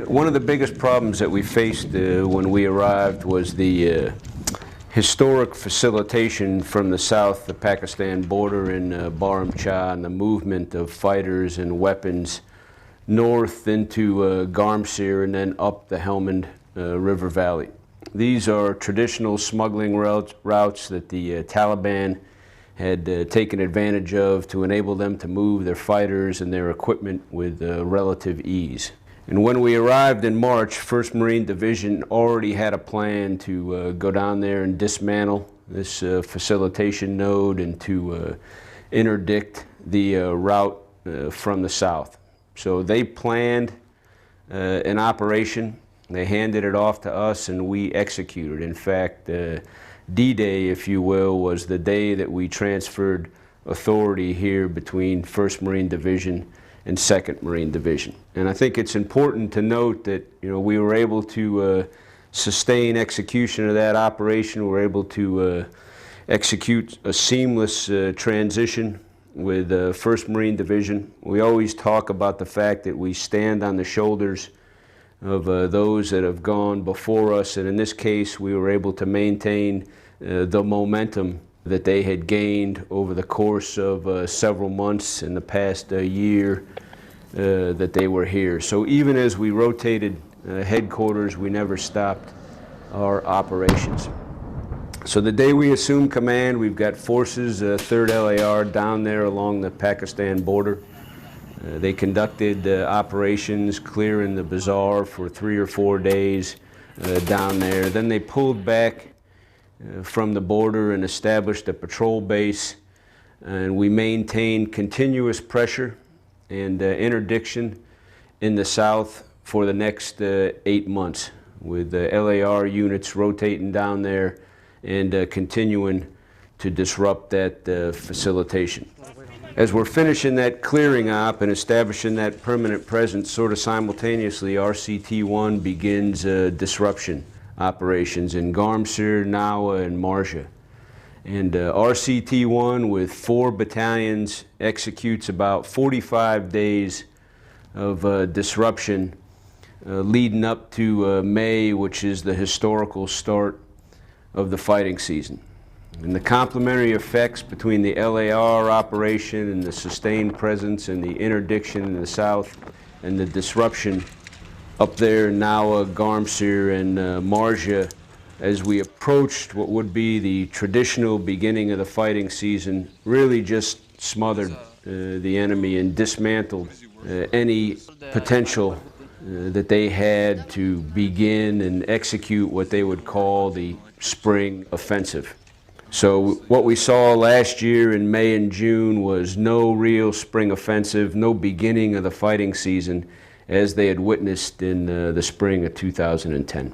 One of the biggest problems that we faced when we arrived was the historic facilitation from the south, the Pakistan border in Baram Chah, and the movement of fighters and weapons north into Garmsir and then up the Helmand River Valley. These are traditional smuggling routes that the Taliban had taken advantage of to enable them to move their fighters and their equipment with relative ease. And when we arrived in March, 1st Marine Division already had a plan to go down there and dismantle this facilitation node and to interdict the route from the south. So they planned an operation. They handed it off to us and we executed. In fact, D-Day, if you will, was the day that we transferred authority here between 1st Marine Division and 2nd Marine Division. And I think it's important to note that we were able to sustain execution of that operation. We were able to execute a seamless transition with 1st Marine Division. We always talk about the fact that we stand on the shoulders of those that have gone before us, and in this case we were able to maintain the momentum that they had gained over the course of several months in the past year that they were here. So even as we rotated headquarters, we never stopped our operations. So the day we assumed command, we've got forces, 3rd LAR, down there along the Pakistan border. They conducted operations clearing the bazaar for 3 or 4 days down there. Then they pulled back from the border and established a patrol base, and we maintained continuous pressure and interdiction in the south for the next 8 months, with the LAR units rotating down there and continuing to disrupt that facilitation. As we're finishing that clearing op and establishing that permanent presence, sort of simultaneously, RCT-1 begins disruption operations in Garmsir, Nawa, and Marja. And RCT-1 with 4 battalions executes about 45 days of disruption leading up to May, which is the historical start of the fighting season. And the complementary effects between the LAR operation and the sustained presence and the interdiction in the south and the disruption up there in Nawa, Garmsir, and Marja, as we approached what would be the traditional beginning of the fighting season, really just smothered the enemy and dismantled any potential that they had to begin and execute what they would call the spring offensive. So what we saw last year in May and June was no real spring offensive, no beginning of the fighting season as they had witnessed in the spring of 2010.